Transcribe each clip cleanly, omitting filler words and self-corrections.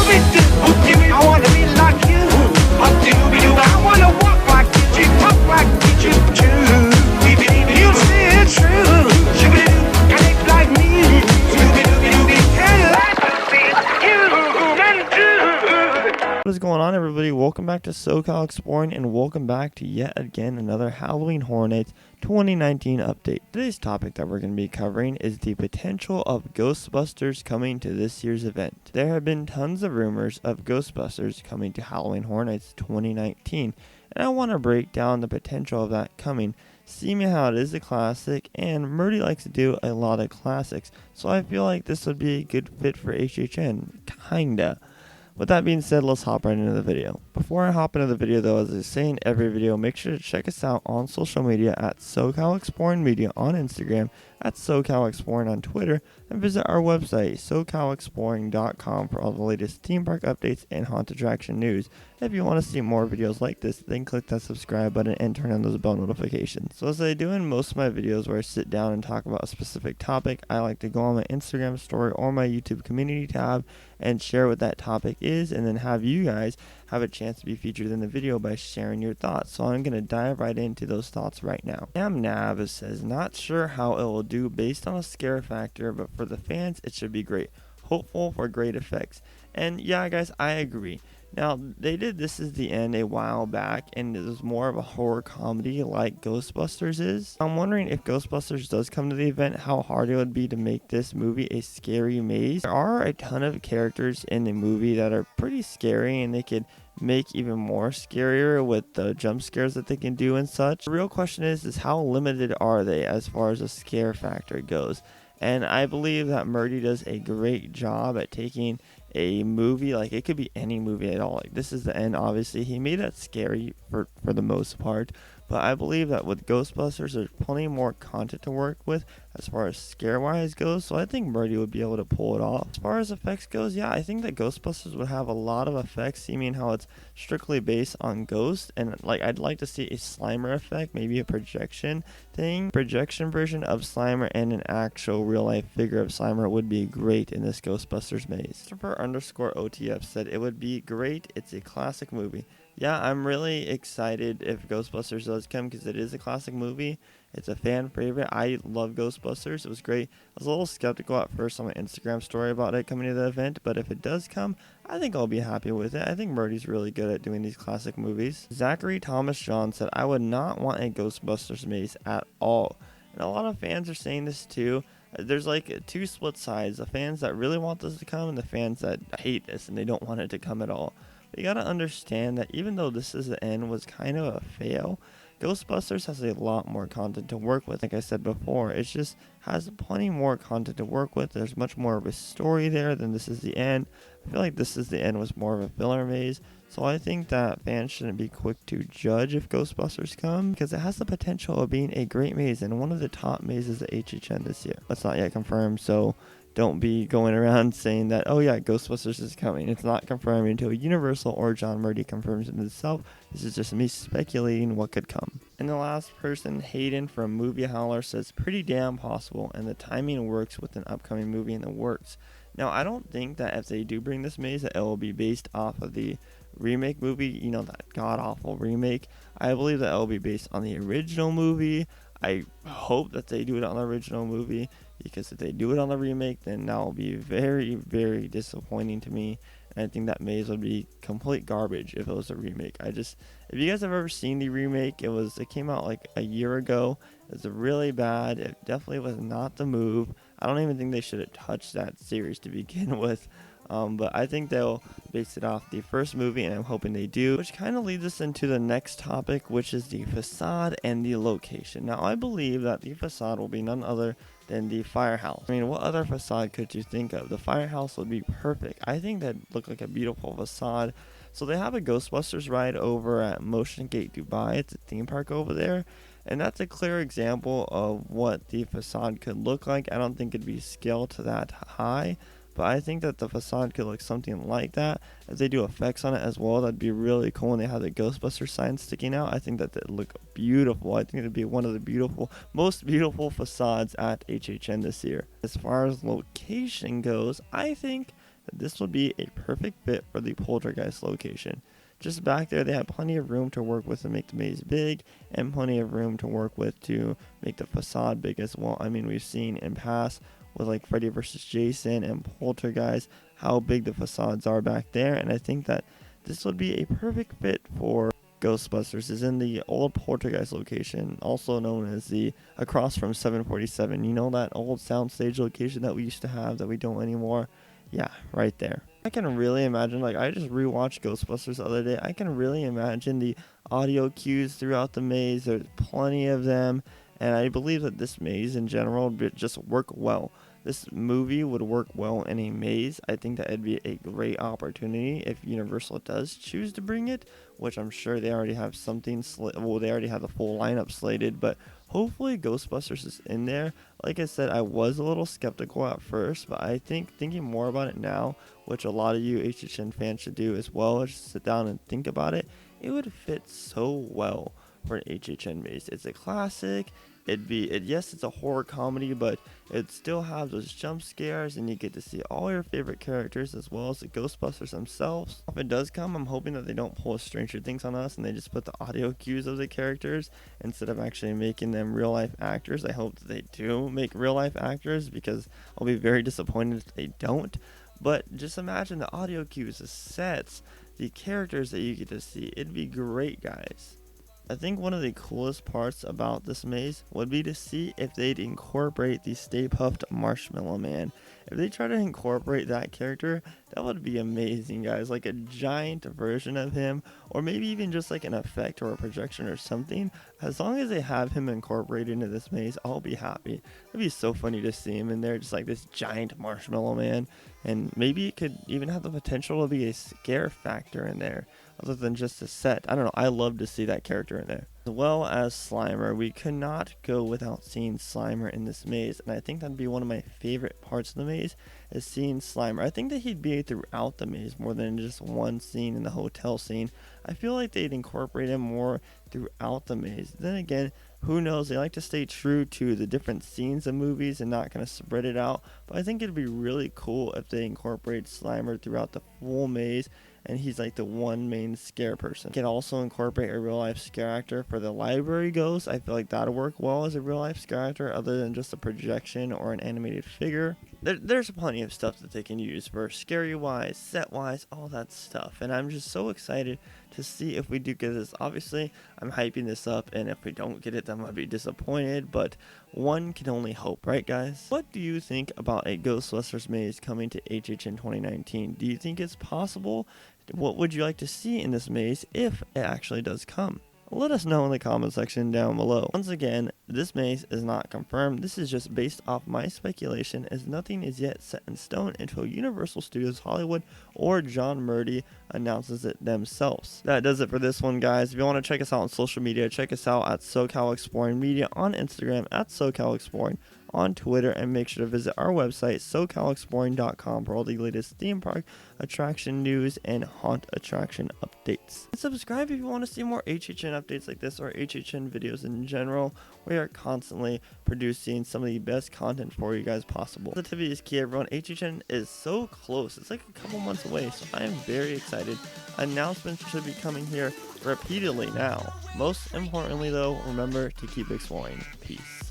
I wanna be like you. I wanna walk like you, talk like you do. You say it's true. Connect like me. And life is you and do. What is going on, everybody? Welcome back to SoCal Exploring, and welcome back to yet again another Halloween Horror Nights 2019 update. Today's topic that we're going to be covering is the potential of Ghostbusters coming to this year's event. There have been tons of rumors of Ghostbusters coming to Halloween Horror Nights 2019, and I want to break down the potential of that coming, seeing how it is a classic, and Murdy likes to do a lot of classics, so I feel like this would be a good fit for HHN, kinda. With that being said, let's hop right into the video. Before I hop into the video though, as I say in every video, make sure to check us out on social media at SoCal Exploring Media on Instagram, at SoCal Exploring on Twitter, and visit our website, SoCalExploring.com, for all the latest theme park updates and haunted attraction news. If you want to see more videos like this, then click that subscribe button and turn on those bell notifications. So as I do in most of my videos where I sit down and talk about a specific topic, I like to go on my Instagram story or my YouTube community tab and share what that topic is, and then have you guys have a chance to be featured in the video by sharing your thoughts. So I'm going to dive right into those thoughts right now. Nav says, not sure how it will do based on a scare factor, but for the fans it should be great. Hopeful for great effects. And yeah, guys, I agree. Now, they did This Is the End a while back, and it was more of a horror comedy like Ghostbusters is. I'm wondering if Ghostbusters does come to the event, how hard it would be to make this movie a scary maze. There are a ton of characters in the movie that are pretty scary, and they could make even more scarier with the jump scares that they can do and such. The real question is how limited are they as far as the scare factor goes? And I believe that Murdy does a great job at taking a movie, like it could be any movie at all. Like This Is the End, obviously he made that scary for the most part, but I believe that with Ghostbusters there's plenty more content to work with as far as scare wise goes, so I think Murdy would be able to pull it off. As far as effects goes, yeah, I think that Ghostbusters would have a lot of effects, seeming how it's strictly based on ghosts, and like I'd like to see a Slimer effect, maybe a projection version of Slimer, and an actual real life figure of Slimer would be great in this Ghostbusters maze. Christopher_OTF said it would be great, it's a classic movie. Yeah, I'm really excited if Ghostbusters does come because it is a classic movie. It's a fan favorite. I love Ghostbusters. It was great. I was a little skeptical at first on my Instagram story about it coming to the event, but if it does come, I think I'll be happy with it. I think Murdy's really good at doing these classic movies. Zachary Thomas John said, I would not want a Ghostbusters maze at all. And a lot of fans are saying this too. There's like two split sides, the fans that really want this to come and the fans that hate this and they don't want it to come at all. But you gotta understand that even though This Is the End was kind of a fail, Ghostbusters has a lot more content to work with. Like I said before, it just has plenty more content to work with. There's much more of a story there than This Is the End. I feel like This Is the End was more of a filler maze, so I think that fans shouldn't be quick to judge if Ghostbusters come, because it has the potential of being a great maze and one of the top mazes at HHN this year. That's not yet confirmed, so don't be going around saying that, oh yeah, Ghostbusters is coming. It's not confirmed until Universal or John Murdy confirms it himself. This is just me speculating what could come. And the last person, Hayden from Movie Howler, says pretty damn possible, and the timing works with an upcoming movie in the works. Now, I don't think that if they do bring this maze that it will be based off of the remake movie, you know, that god-awful remake. I believe that it will be based on the original movie. I hope that they do it on the original movie, because if they do it on the remake, then that will be very, very disappointing to me. And I think that maze would be complete garbage if it was a remake. If you guys have ever seen the remake, it came out like a year ago. It was really bad. It definitely was not the move. I don't even think they should have touched that series to begin with. But I think they'll base it off the first movie, and I'm hoping they do, which kind of leads us into the next topic, which is the facade and the location. Now, I believe that the facade will be none other than the firehouse. I mean, what other facade could you think of? The firehouse would be perfect. I think that looked like a beautiful facade. So they have a Ghostbusters ride over at Motion Gate Dubai. It's a theme park over there, and that's a clear example of what the facade could look like. I don't think it'd be scaled to that high, but I think that the facade could look something like that. If they do effects on it as well, that'd be really cool. And they have the Ghostbusters sign sticking out, I think that they'd look beautiful. I think it'd be one of the most beautiful facades at HHN this year. As far as location goes, I think that this would be a perfect fit for the Poltergeist location. Just back there, they have plenty of room to work with to make the maze big, and plenty of room to work with to make the facade big as well. I mean, we've seen in past with like Freddy vs. Jason and Poltergeist how big the facades are back there, and I think that this would be a perfect fit for Ghostbusters. Is in the old Poltergeist location, also known as the across from 747. You know that old soundstage location that we used to have that we don't anymore? Yeah, right there. I can really imagine, like, I just rewatched Ghostbusters the other day. I can really imagine the audio cues throughout the maze. There's plenty of them, and I believe that this maze in general would just work well. This movie would work well in a maze. I think that it'd be a great opportunity if Universal does choose to bring it, which I'm sure they already have something, well, they already have the full lineup slated, but hopefully Ghostbusters is in there. Like I said, I was a little skeptical at first, but I think thinking more about it now, which a lot of you HHN fans should do as well, is just sit down and think about it, it would fit so well for an HHN maze. It's a classic. Yes, it's a horror comedy, but it still has those jump scares, and you get to see all your favorite characters as well as the Ghostbusters themselves. If it does come, I'm hoping that they don't pull Stranger Things on us and they just put the audio cues of the characters instead of actually making them real life actors. I hope that they do make real life actors, because I'll be very disappointed if they don't. But just imagine the audio cues, the sets, the characters that you get to see. It'd be great, guys. I think one of the coolest parts about this maze would be to see if they'd incorporate the Stay Puft Marshmallow Man. If they try to incorporate that character, that would be amazing, guys. Like a giant version of him, or maybe even just like an effect or a projection or something. As long as they have him incorporated into this maze, I'll be happy. It'd be so funny to see him in there, just like this giant marshmallow man. And maybe it could even have the potential to be a scare factor in there, other than just a set. I don't know, I love to see that character in there. As well as Slimer, we could not go without seeing Slimer in this maze, and I think that'd be one of my favorite parts of the maze, is seeing Slimer. I think that he'd be throughout the maze more than just one scene in the hotel scene. I feel like they'd incorporate him more throughout the maze. Then again, who knows, they like to stay true to the different scenes of movies and not kind of spread it out, but I think it'd be really cool if they incorporate Slimer throughout the full maze, and he's like the one main scare person. Can also incorporate a real life scare actor for the library ghost. I feel like that'll work well as a real life scare actor, other than just a projection or an animated figure. There's plenty of stuff that they can use for scary wise, set wise, all that stuff, and I'm just so excited to see if we do get this. Obviously, I'm hyping this up, and if we don't get it, then I'll be disappointed, but one can only hope, right, guys? What do you think about a Ghostbusters maze coming to HHN 2019? Do you think it's possible? What would you like to see in this maze if it actually does come? Let us know in the comment section down below. Once again, this maze is not confirmed. This is just based off my speculation, as nothing is yet set in stone until Universal Studios Hollywood or John Murdy announces it themselves. That does it for this one, guys. If you want to check us out on social media, check us out at SoCal Exploring Media on Instagram, at SoCal Exploring on Twitter, and make sure to visit our website, SoCalExploring.com, for all the latest theme park attraction news and haunt attraction updates. And subscribe if you want to see more HHN updates like this, or HHN videos in general. We are constantly producing some of the best content for you guys possible. Positivity is key, everyone. HHN is so close. It's like a couple months away, so I am very excited. Announcements should be coming here repeatedly now. Most importantly, though, remember to keep exploring. Peace.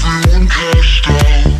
Everyone cashed out.